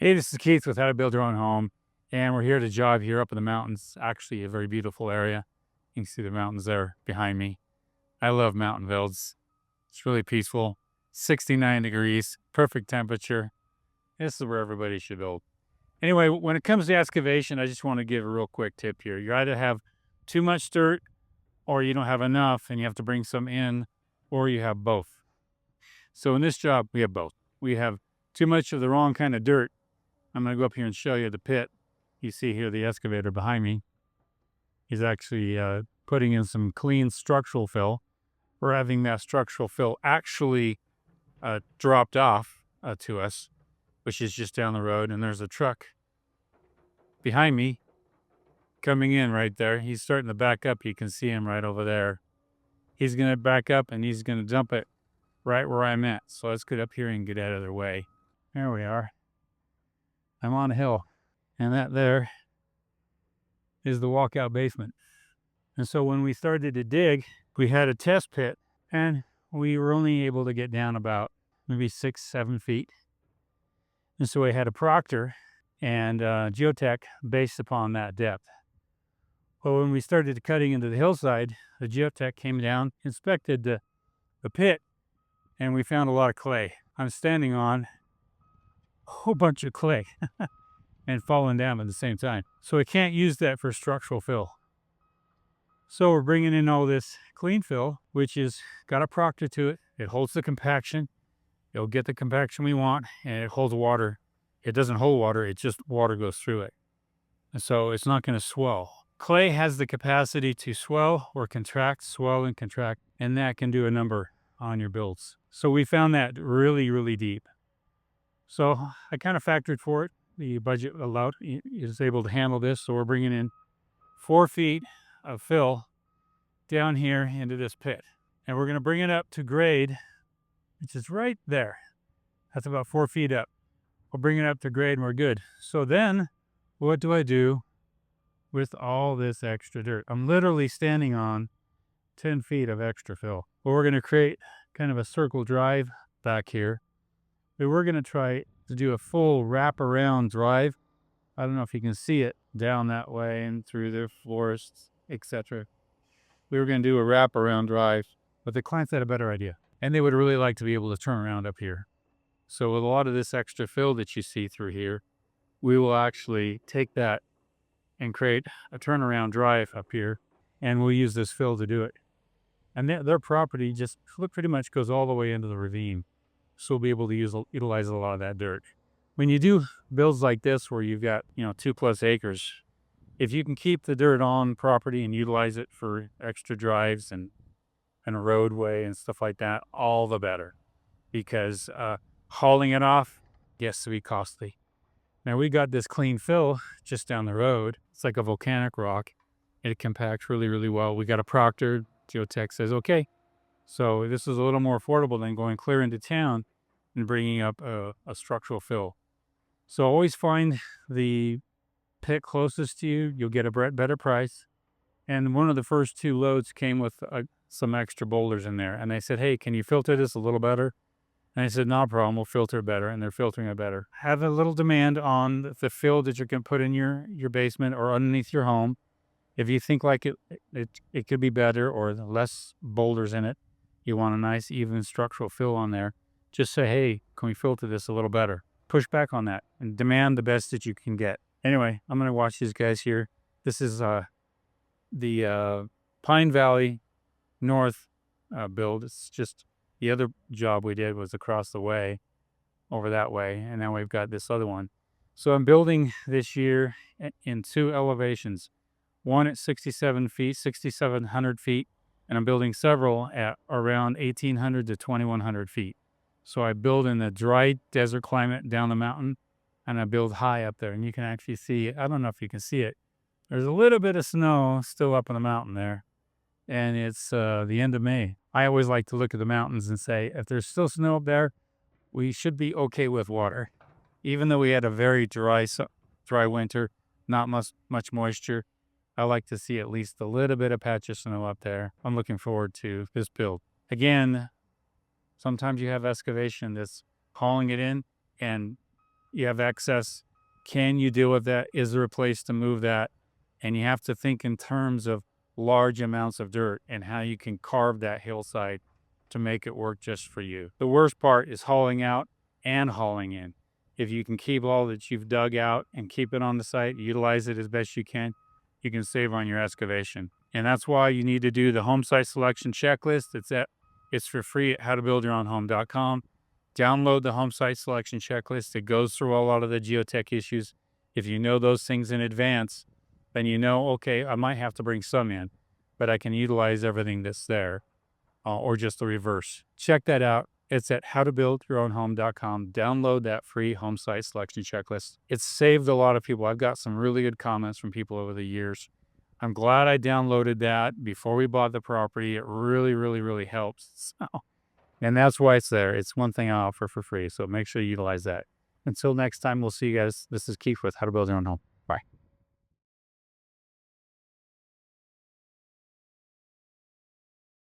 Hey, this is Keith with How to Build Your Own Home, and we're here at a job here up in the mountains. Actually, a very beautiful area. You can see the mountains there behind me. I love mountain builds. It's really peaceful. 69 degrees, perfect temperature. This is where everybody should build. Anyway, when it comes to excavation, I just want to give a real quick tip here. You either have too much dirt or you don't have enough and you have to bring some in, or you have both. So in this job, we have both. We have too much of the wrong kind of dirt. I'm going to go up here and show you the pit. You see here the excavator behind me. He's actually putting in some clean structural fill. We're having that structural fill actually dropped off to us, which is just down the road. And there's a truck behind me coming in right there. He's starting to back up. You can see him right over there. He's going to back up and he's going to dump it right where I'm at. So let's get up here and get out of their way. There we are. I'm on a hill, and that there is the walkout basement. And so when we started to dig, we had a test pit, and we were only able to get down about maybe 6-7 feet. And so we had a proctor and geotech based upon that depth. Well, when we started cutting into the hillside, the geotech came down, inspected the pit, and we found a lot of clay. I'm standing on a whole bunch of clay and falling down at the same time. So we can't use that for structural fill. So we're bringing in all this clean fill, which is got a proctor to it. It holds the compaction. It'll get the compaction we want, and it holds water. It doesn't hold water. It just water goes through it. And so it's not going to swell. Clay has the capacity to swell or contract, swell and contract, and that can do a number on your builds. So we found that really, really deep. So I kind of factored for it. The budget allowed is able to handle this. So we're bringing in 4 feet of fill down here into this pit. And we're going to bring it up to grade, which is right there. That's about 4 feet up. We'll bring it up to grade and we're good. So then what do I do with all this extra dirt? I'm literally standing on 10 feet of extra fill. Well, we're going to create kind of a circle drive back here. But we're going to try to do a full wraparound drive. I don't know if you can see it down that way and through the forests, etc. We were going to do a wraparound drive, but the clients had a better idea. And they would really like to be able to turn around up here. So with a lot of this extra fill that you see through here, we will actually take that and create a turnaround drive up here, and we'll use this fill to do it. And their property just pretty much goes all the way into the ravine. So we'll be able to utilize a lot of that dirt. When you do builds like this where you've got 2+ acres, if you can keep the dirt on property and utilize it for extra drives and a roadway and stuff like that, all the better. Because hauling it off gets to be costly. Now we got this clean fill just down the road. It's like a volcanic rock. It compacts really, really well. We got a proctor. Geotech says, okay. So this is a little more affordable than going clear into town and bringing up a structural fill. So always find the pit closest to you. You'll get a better price. And one of the first 2 loads came with some extra boulders in there. And they said, hey, can you filter this a little better? And I said, no problem, we'll filter it better. And they're filtering it better. Have a little demand on the fill that you can put in your basement or underneath your home. If you think like it could be better or less boulders in it, you want a nice even structural fill on there, just say, hey, can we filter this a little better? Push back on that and demand the best that you can get. Anyway, I'm going to watch these guys here. This is the Pine Valley North build. It's just the other job we did was across the way, over that way, and now we've got this other one. So I'm building this year in 2 elevations, one at 67 feet, 6,700 feet, and I'm building several at around 1,800 to 2,100 feet. So I build in the dry desert climate down the mountain, and I build high up there. And you can actually see, I don't know if you can see it, there's a little bit of snow still up on the mountain there, and it's the end of May. I always like to look at the mountains and say, if there's still snow up there, we should be okay with water. Even though we had a very dry winter, not much moisture, I like to see at least a little bit of patch of snow up there. I'm looking forward to this build. Again, sometimes you have excavation that's hauling it in, and You have excess. Can you deal with that? Is there a place to move that? And you have to think in terms of large amounts of dirt and how you can carve that hillside to make it work just for you. The worst part is hauling out and hauling in. If you can keep all that you've dug out and keep it on the site, utilize it as best you can save on your excavation. And that's why you need to do the home site selection checklist. It's for free at howtobuildyourownhome.com. Download the home site selection checklist. It goes through a lot of the geotech issues. If you know those things in advance, then you know, okay, I might have to bring some in, but I can utilize everything that's there, or just the reverse. Check that out. It's at howtobuildyourownhome.com. Download that free home site selection checklist. It's saved a lot of people. I've got some really good comments from people over the years. I'm glad I downloaded that before we bought the property. It really, really, really helps. So, and that's why it's there. It's one thing I offer for free. So make sure you utilize that. Until next time, we'll see you guys. This is Keith with How to Build Your Own Home. Bye.